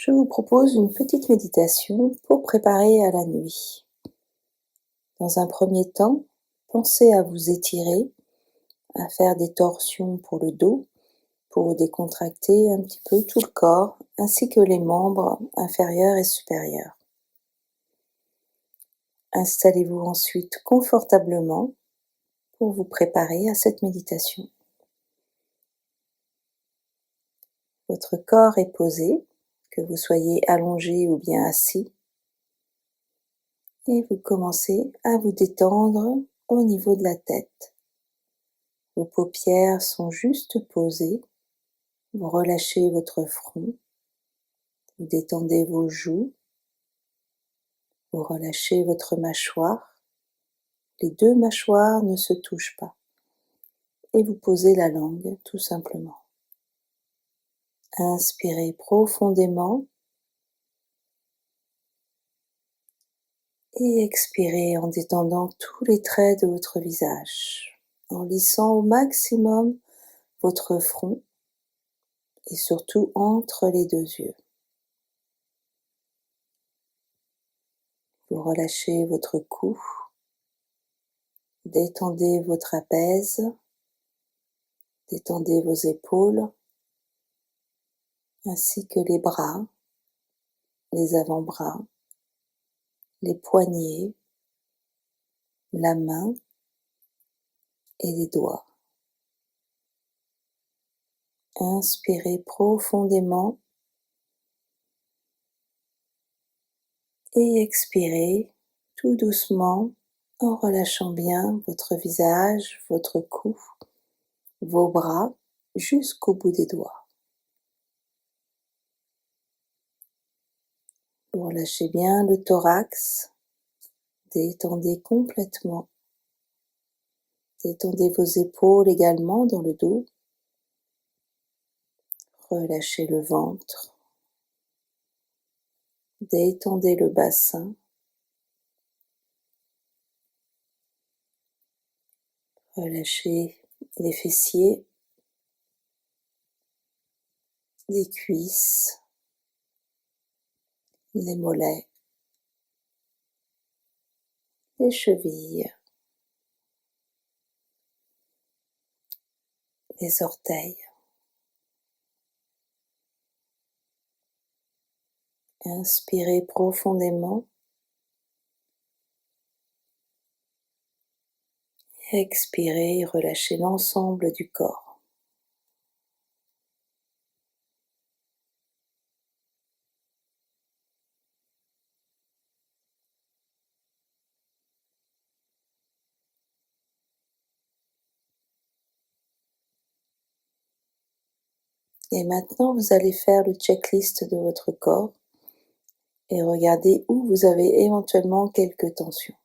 je vous propose une petite méditation pour préparer à la nuit. Dans un premier temps, pensez à vous étirer, à faire des torsions pour le dos, pour décontracter un petit peu tout le corps, ainsi que les membres inférieurs et supérieurs. Installez-vous ensuite confortablement pour vous préparer à cette méditation. Votre corps est posé, que vous soyez allongé ou bien assis, et vous commencez à vous détendre au niveau de la tête. Vos paupières sont juste posées, vous relâchez votre front, vous détendez vos joues, vous relâchez votre mâchoire, les deux mâchoires ne se touchent pas, et vous posez la langue tout simplement. Inspirez profondément et expirez en détendant tous les traits de votre visage, en lissant au maximum votre front et surtout entre les deux yeux. Vous relâchez votre cou, détendez vos trapèzes, détendez vos épaules, ainsi que les bras, les avant-bras, les poignets, la main et les doigts. Inspirez profondément et expirez tout doucement en relâchant bien votre visage, votre cou, vos bras jusqu'au bout des doigts. Vous relâchez bien le thorax, détendez complètement. Détendez vos épaules également dans le dos. Relâchez le ventre. Détendez le bassin. Relâchez les fessiers, les cuisses, les mollets, les chevilles, les orteils. Inspirez profondément. Expirez et relâchez l'ensemble du corps. Et maintenant, vous allez faire le checklist de votre corps et regarder où vous avez éventuellement quelques tensions.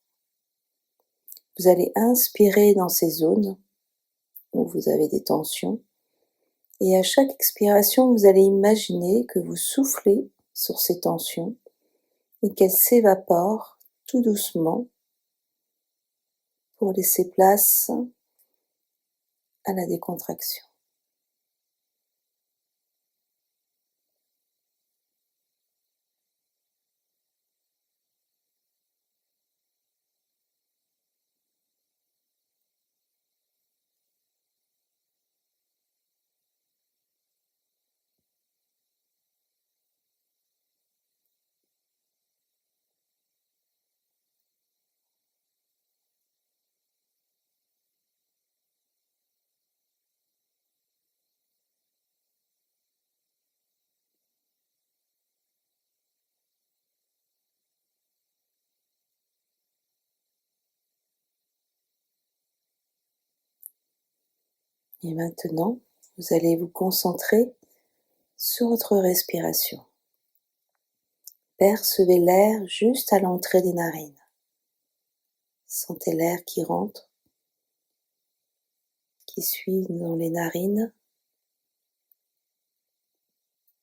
Vous allez inspirer dans ces zones où vous avez des tensions et à chaque expiration, vous allez imaginer que vous soufflez sur ces tensions et qu'elles s'évaporent tout doucement pour laisser place à la décontraction. Et maintenant, vous allez vous concentrer sur votre respiration. Percevez l'air juste à l'entrée des narines. Sentez l'air qui rentre, qui suit dans les narines.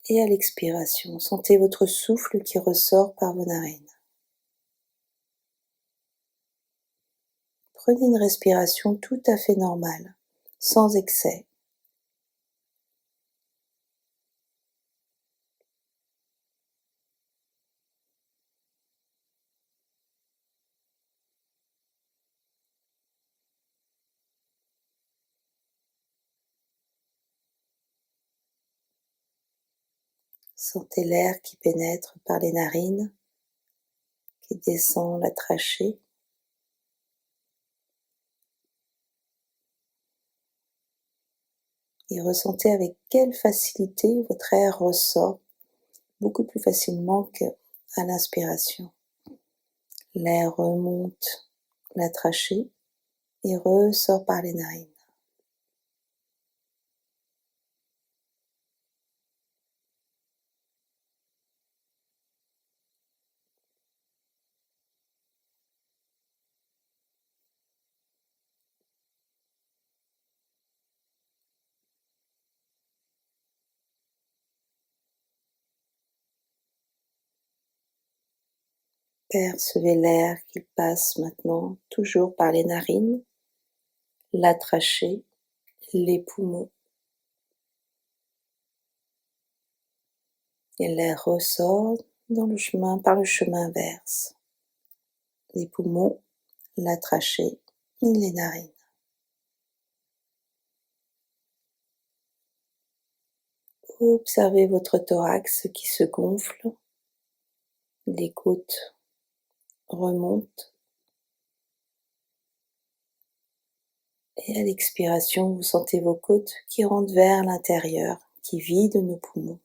Et à l'expiration, sentez votre souffle qui ressort par vos narines. Prenez une respiration tout à fait normale, sans excès. Sentez l'air qui pénètre par les narines, qui descend la trachée. Et ressentez avec quelle facilité votre air ressort, beaucoup plus facilement qu'à l'inspiration. L'air remonte la trachée et ressort par les narines. Percevez l'air qui passe maintenant toujours par les narines, la trachée, les poumons. Et l'air ressort par le chemin inverse. Les poumons, la trachée, les narines. Observez votre thorax qui se gonfle, les côtes remontent et à l'expiration, vous sentez vos côtes qui rentrent vers l'intérieur, qui vident nos poumons.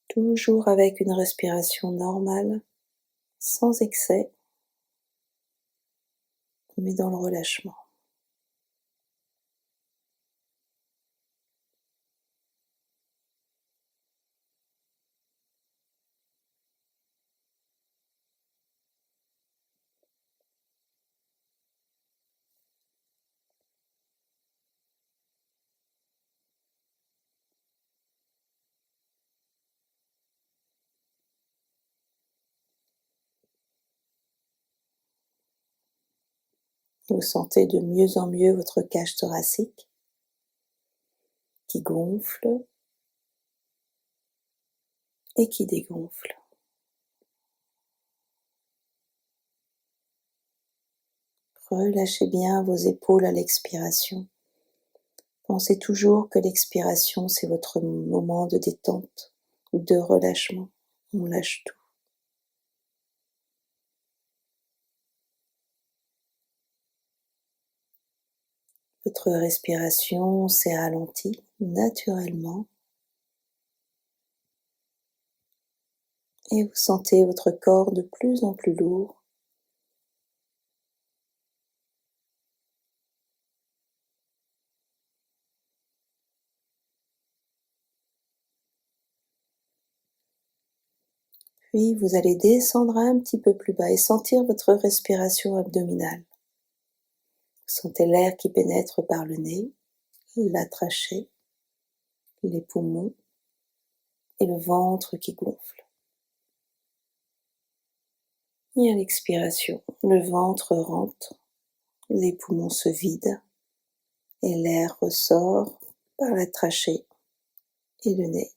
Toujours avec une respiration normale, sans excès, mais dans le relâchement. Vous sentez de mieux en mieux votre cage thoracique qui gonfle et qui dégonfle. Relâchez bien vos épaules à l'expiration. Pensez toujours que l'expiration, c'est votre moment de détente ou de relâchement. On lâche tout. Votre respiration s'est ralentie naturellement et vous sentez votre corps de plus en plus lourd. Puis vous allez descendre un petit peu plus bas et sentir votre respiration abdominale. Vous sentez l'air qui pénètre par le nez, la trachée, les poumons et le ventre qui gonfle. Et à l'expiration, le ventre rentre, les poumons se vident et l'air ressort par la trachée et le nez.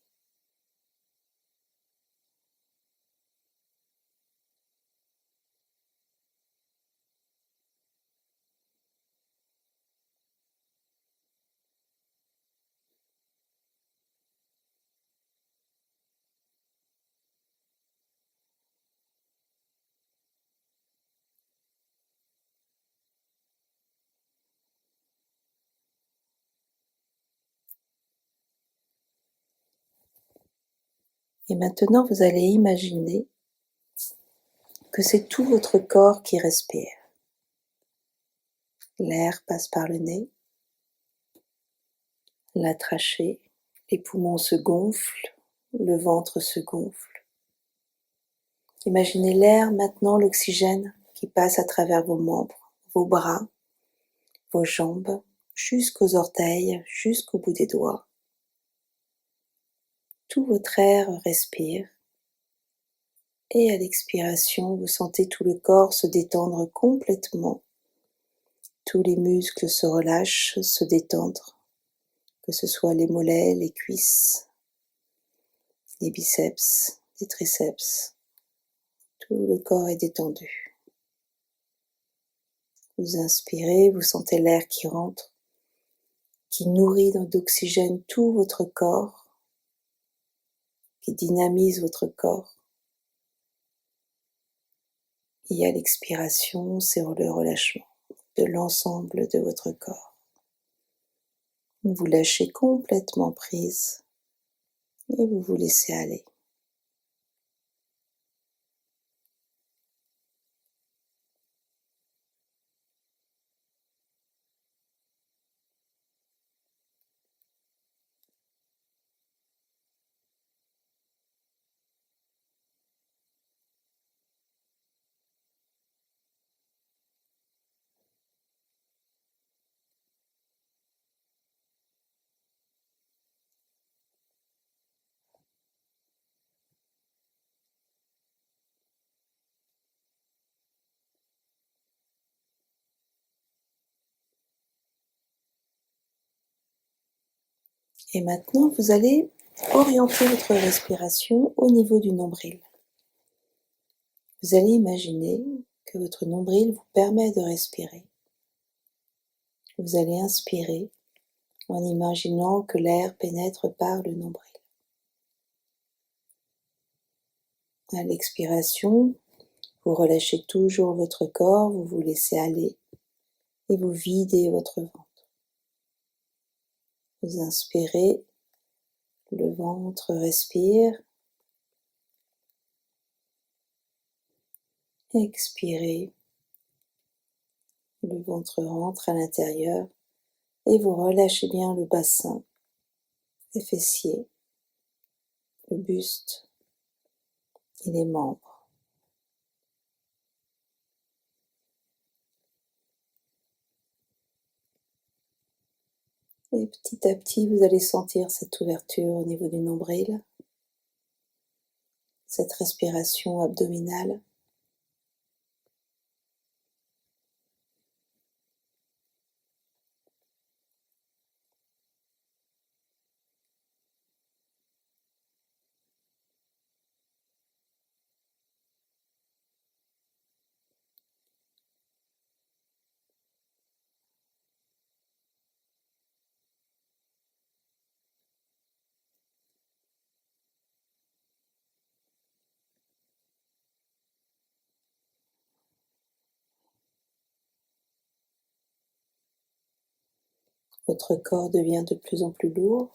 Et maintenant, vous allez imaginer que c'est tout votre corps qui respire. L'air passe par le nez, la trachée, les poumons se gonflent, le ventre se gonfle. Imaginez l'air maintenant, l'oxygène qui passe à travers vos membres, vos bras, vos jambes, jusqu'aux orteils, jusqu'au bout des doigts. Tout votre air respire et à l'expiration, vous sentez tout le corps se détendre complètement. Tous les muscles se relâchent, se détendre, que ce soit les mollets, les cuisses, les biceps, les triceps. Tout le corps est détendu. Vous inspirez, vous sentez l'air qui rentre, qui nourrit d'oxygène tout votre corps, qui dynamise votre corps. Et à l'expiration, c'est le relâchement de l'ensemble de votre corps. Vous lâchez complètement prise et vous vous laissez aller. Et maintenant, vous allez orienter votre respiration au niveau du nombril. Vous allez imaginer que votre nombril vous permet de respirer. Vous allez inspirer en imaginant que l'air pénètre par le nombril. À l'expiration, vous relâchez toujours votre corps, vous vous laissez aller et vous videz votre ventre. Vous inspirez, le ventre respire. Expirez, le ventre rentre à l'intérieur et vous relâchez bien le bassin, les fessiers, le buste et les membres. Et petit à petit, vous allez sentir cette ouverture au niveau du nombril, cette respiration abdominale. Votre corps devient de plus en plus lourd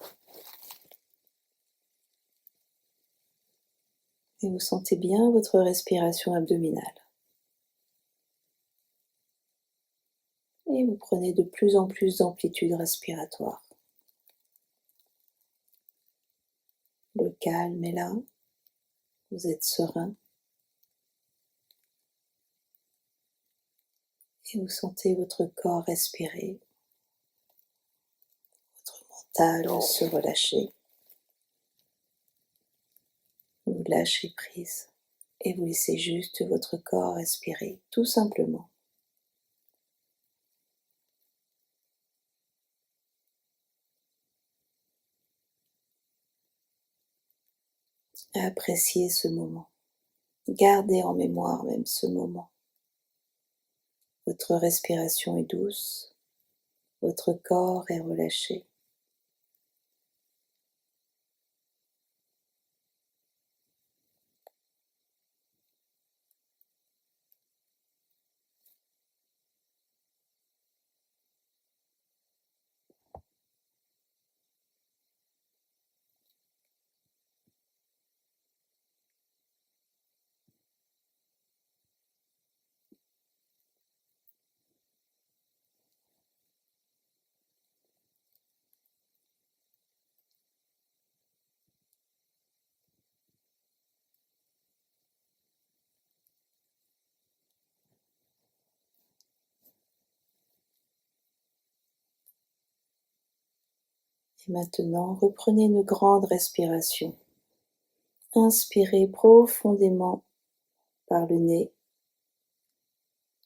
et vous sentez bien votre respiration abdominale. Et vous prenez de plus en plus d'amplitude respiratoire. Le calme est là, vous êtes serein et vous sentez votre corps respirer, votre mental se relâcher. Vous lâchez prise et vous laissez juste votre corps respirer, tout simplement. Appréciez ce moment. Gardez en mémoire même ce moment. Votre respiration est douce, votre corps est relâché. Et maintenant, reprenez une grande respiration. Inspirez profondément par le nez.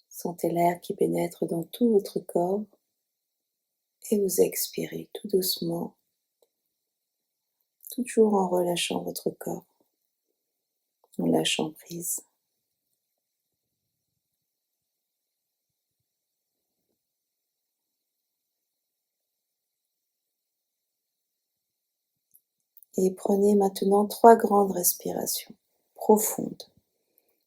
Sentez l'air qui pénètre dans tout votre corps et vous expirez tout doucement, toujours en relâchant votre corps, en lâchant prise. Et prenez maintenant 3 grandes respirations profondes.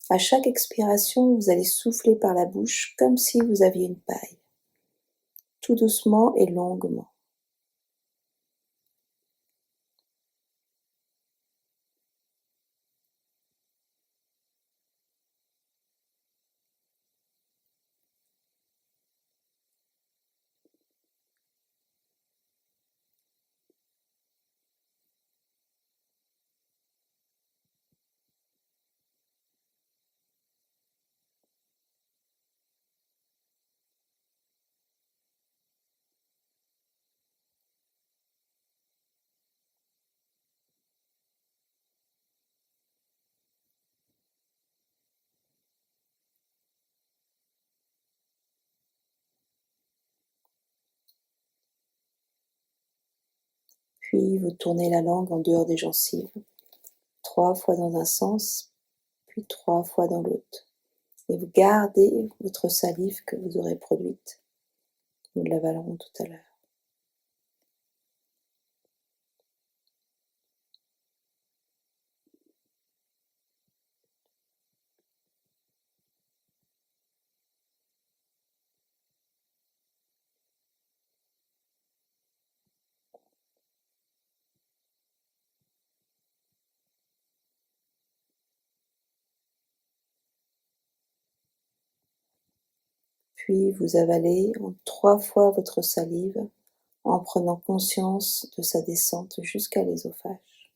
À chaque expiration, vous allez souffler par la bouche comme si vous aviez une paille, tout doucement et longuement. Puis vous tournez la langue en dehors des gencives, 3 fois dans un sens, puis 3 fois dans l'autre. Et vous gardez votre salive que vous aurez produite. Nous l'avalerons tout à l'heure. Puis vous avalez en 3 fois votre salive en prenant conscience de sa descente jusqu'à l'œsophage,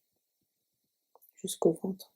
jusqu'au ventre.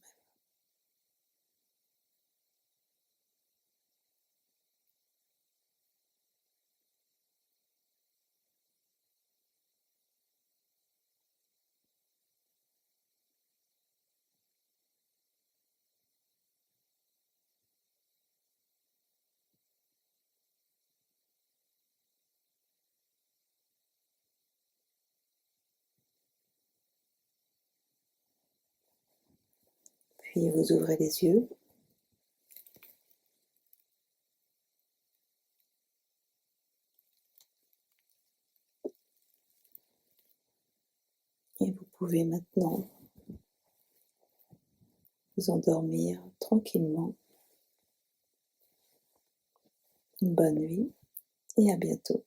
Puis vous ouvrez les yeux. Et vous pouvez maintenant vous endormir tranquillement. Une bonne nuit et à bientôt.